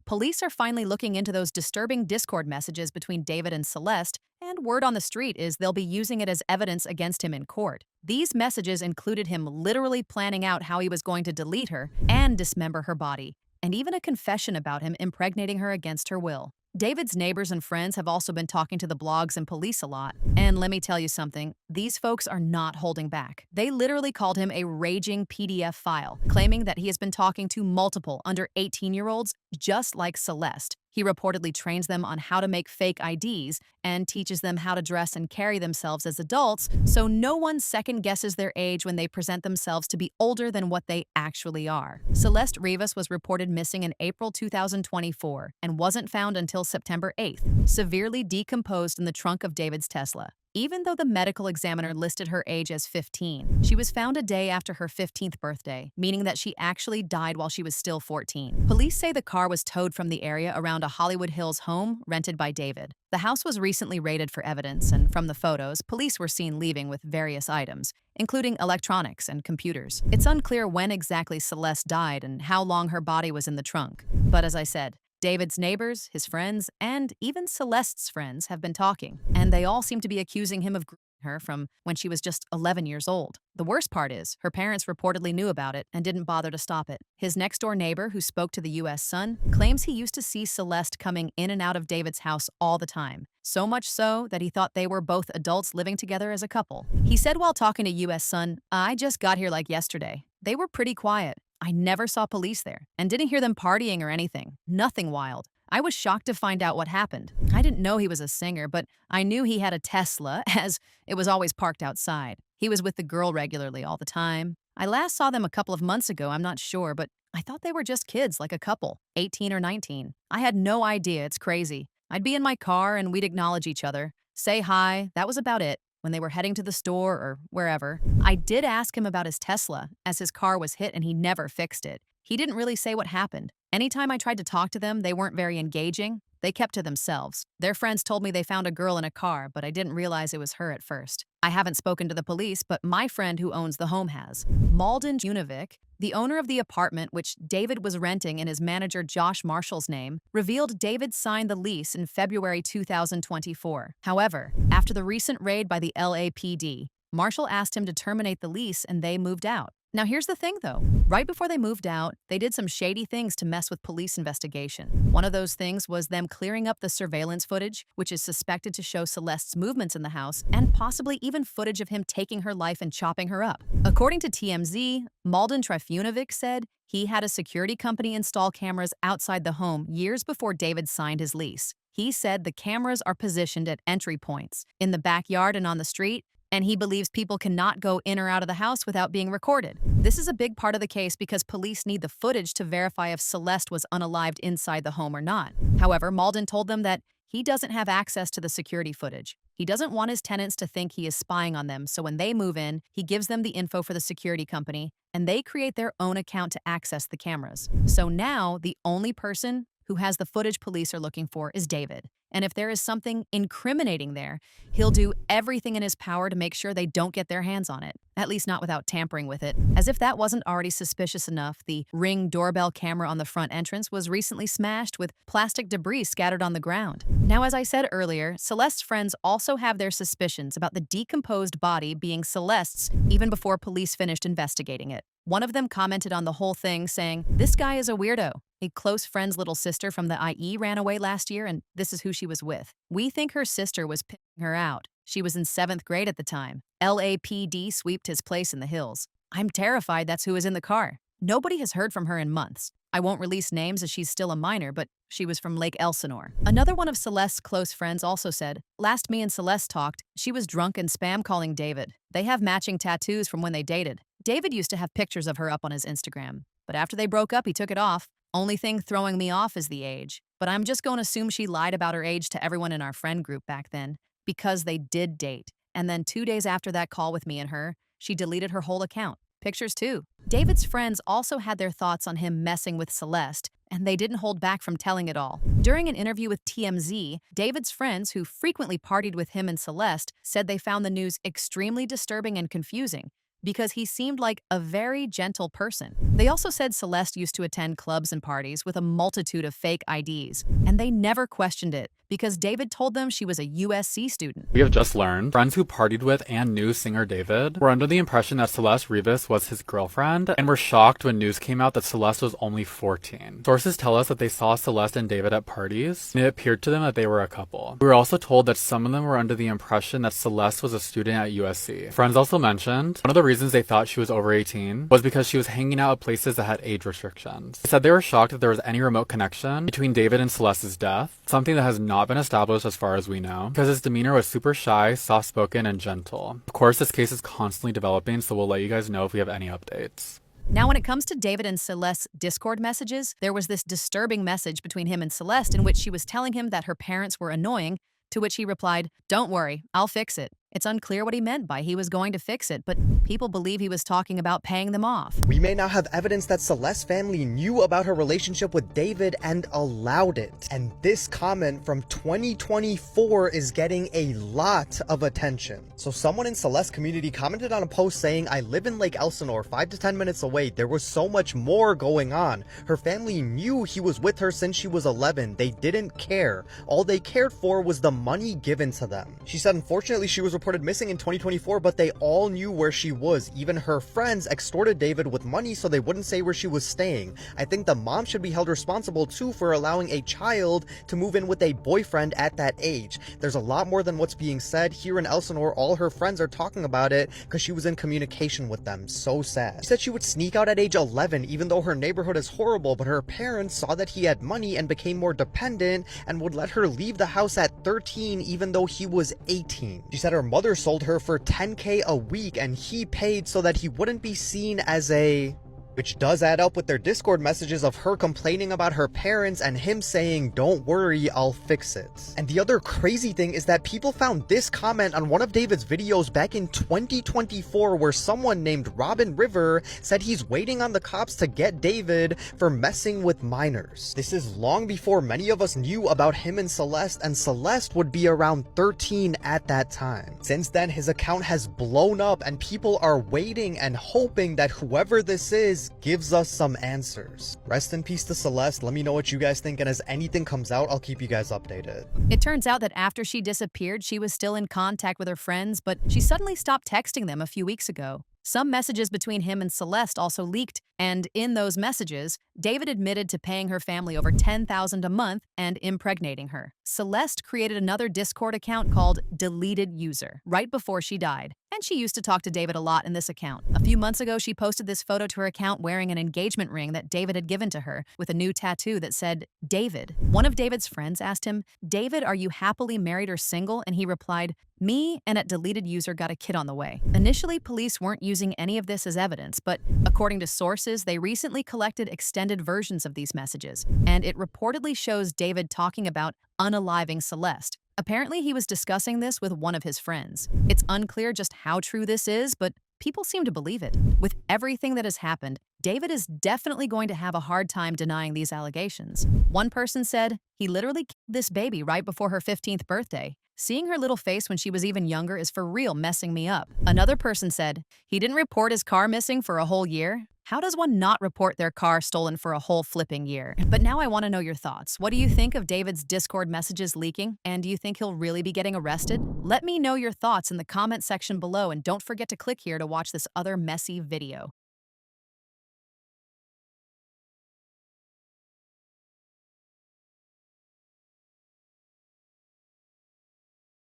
Police are finally looking into those disturbing Discord messages between David and Celeste, and word on the street is they'll be using it as evidence against him in court. These messages included him literally planning out how he was going to delete her and dismember her body, and even a confession about him impregnating her against her will. David's neighbors and friends have also been talking to the blogs and police a lot. And let me tell you something, these folks are not holding back. They literally called him a raging PDF file, claiming that he has been talking to multiple under 18-year-olds just like Celeste. He reportedly trains them on how to make fake IDs and teaches them how to dress and carry themselves as adults, so no one second guesses their age when they present themselves to be older than what they actually are. Celeste Rivas was reported missing in April 2024 and wasn't found until September 8th, severely decomposed in the trunk of David's Tesla. Even though the medical examiner listed her age as 15, she was found a day after her 15th birthday, meaning that she actually died while she was still 14. Police say the car was towed from the area around a Hollywood Hills home rented by David. The house was recently raided for evidence, and from the photos, police were seen leaving with various items, including electronics and computers. It's unclear when exactly Celeste died and how long her body was in the trunk. But as I said, David's neighbors, his friends, and even Celeste's friends have been talking, and they all seem to be accusing him of grooming her from when she was just 11 years old. The worst part is, her parents reportedly knew about it and didn't bother to stop it. His next-door neighbor, who spoke to the U.S. Sun, claims he used to see Celeste coming in and out of David's house all the time, so much so that he thought they were both adults living together as a couple. He said while talking to U.S. Sun, "I just got here like yesterday. They were pretty quiet. I never saw police there and didn't hear them partying or anything. Nothing wild. I was shocked to find out what happened. I didn't know he was a singer, but I knew he had a Tesla, as it was always parked outside. He was with the girl regularly all the time. I last saw them a couple of months ago, I'm not sure, but I thought they were just kids, like a couple, 18 or 19. I had no idea, it's crazy. I'd be in my car and we'd acknowledge each other, say hi, that was about it. When they were heading to the store or wherever. I did ask him about his Tesla, as his car was hit and he never fixed it. He didn't really say what happened. Anytime I tried to talk to them, they weren't very engaging. They kept to themselves. Their friends told me they found a girl in a car, but I didn't realize it was her at first. I haven't spoken to the police, but my friend who owns the home has. Malden Junovic, the owner of the apartment which David was renting in his manager Josh Marshall's name, revealed David signed the lease in February 2024. However, after the recent raid by the LAPD, Marshall asked him to terminate the lease and they moved out. Now here's the thing though, right before they moved out, they did some shady things to mess with police investigation. One of those things was them clearing up the surveillance footage, which is suspected to show Celeste's movements in the house, and possibly even footage of him taking her life and chopping her up. According to TMZ, Malden Trifunovic said he had a security company install cameras outside the home years before David signed his lease. He said the cameras are positioned at entry points, in the backyard and on the street, and he believes people cannot go in or out of the house without being recorded. This is a big part of the case because police need the footage to verify if Celeste was unalived inside the home or not. However, Malden told them that he doesn't have access to the security footage. He doesn't want his tenants to think he is spying on them, so when they move in, he gives them the info for the security company, and they create their own account to access the cameras. So now, the only person who has the footage police are looking for is David. And if there is something incriminating there, he'll do everything in his power to make sure they don't get their hands on it, at least not without tampering with it. As if that wasn't already suspicious enough, the Ring doorbell camera on the front entrance was recently smashed with plastic debris scattered on the ground. Now, as I said earlier, Celeste's friends also have their suspicions about the decomposed body being Celeste's even before police finished investigating it. One of them commented on the whole thing saying, "This guy is a weirdo. A close friend's little sister from the IE ran away last year and this is who she was with. We think her sister was picking her out. She was in 7th grade at the time. LAPD sweeped his place in the hills. I'm terrified that's who is in the car. Nobody has heard from her in months. I won't release names as she's still a minor, but she was from Lake Elsinore." Another one of Celeste's close friends also said, "Last me and Celeste talked, she was drunk and spam calling David. They have matching tattoos from when they dated. David used to have pictures of her up on his Instagram, but after they broke up, he took it off. Only thing throwing me off is the age. But I'm just going to assume she lied about her age to everyone in our friend group back then, because they did date. And then 2 days after that call with me and her, she deleted her whole account. Pictures too." David's friends also had their thoughts on him messing with Celeste, and they didn't hold back from telling it all. During an interview with TMZ, David's friends, who frequently partied with him and Celeste, said they found the news extremely disturbing and confusing, because he seemed like a very gentle person. They also said Celeste used to attend clubs and parties with a multitude of fake IDs, and they never questioned it because David told them she was a USC student. We have just learned friends who partied with and knew singer David were under the impression that Celeste Rivas was his girlfriend and were shocked when news came out that Celeste was only 14. Sources tell us that they saw Celeste and David at parties, and it appeared to them that they were a couple. We were also told that some of them were under the impression that Celeste was a student at USC. Friends also mentioned one of the reasons they thought she was over 18 was because she was hanging out at places that had age restrictions. They said they were shocked that there was any remote connection between David and Celeste's death, something that has not been established as far as we know, because his demeanor was super shy, soft-spoken, and gentle. Of course, this case is constantly developing, so we'll let you guys know if we have any updates. Now, when it comes to David and Celeste's Discord messages, there was this disturbing message between him and Celeste in which she was telling him that her parents were annoying, to which he replied, "Don't worry, I'll fix it." It's unclear what he meant by he was going to fix it, but people believe he was talking about paying them off. We may now have evidence that Celeste's family knew about her relationship with David and allowed it. And this comment from 2024 is getting a lot of attention. So someone in Celeste's community commented on a post saying, "I live in Lake Elsinore, 5 to 10 minutes away. There was so much more going on. Her family knew he was with her since she was 11. They didn't care. All they cared for was the money given to them." She said, unfortunately, she was reported missing in 2024, but they all knew where she was. Even her friends extorted David with money so they wouldn't say where she was staying. I think the mom should be held responsible too for allowing a child to move in with a boyfriend at that age. There's a lot more than what's being said. Here in Elsinore, all her friends are talking about it because she was in communication with them. So sad. She said she would sneak out at age 11 even though her neighborhood is horrible, but her parents saw that he had money and became more dependent and would let her leave the house at 13 even though he was 18. She said her mother sold her for $10K a week and he paid so that he wouldn't be seen as a... which does add up with their Discord messages of her complaining about her parents and him saying, "Don't worry, I'll fix it." And the other crazy thing is that people found this comment on one of David's videos back in 2024 where someone named Robin River said he's waiting on the cops to get David for messing with minors. This is long before many of us knew about him and Celeste would be around 13 at that time. Since then, his account has blown up and people are waiting and hoping that whoever this is gives us some answers. Rest in peace to Celeste. Let me know what you guys think, and as anything comes out, I'll keep you guys updated. It turns out that after she disappeared, she was still in contact with her friends, but she suddenly stopped texting them a few weeks ago. Some messages between him and Celeste also leaked, and in those messages, David admitted to paying her family over $10,000 a month and impregnating her. Celeste created another Discord account called Deleted User right before she died, and she used to talk to David a lot in this account. A few months ago, she posted this photo to her account wearing an engagement ring that David had given to her with a new tattoo that said, "David." One of David's friends asked him, "David, are you happily married or single?" And he replied, "Me, and at Deleted User got a kid on the way." Initially, police weren't using any of this as evidence, but according to sources, they recently collected extended versions of these messages, and it reportedly shows David talking about unaliving Celeste. Apparently, he was discussing this with one of his friends. It's unclear just how true this is, but people seem to believe it. With everything that has happened, David is definitely going to have a hard time denying these allegations. One person said, "He literally killed this baby right before her 15th birthday. Seeing her little face when she was even younger is for real messing me up." Another person said, "He didn't report his car missing for a whole year. How does one not report their car stolen for a whole flipping year?" But now I want to know your thoughts. What do you think of David's Discord messages leaking? And do you think he'll really be getting arrested? Let me know your thoughts in the comment section below, and don't forget to click here to watch this other messy video.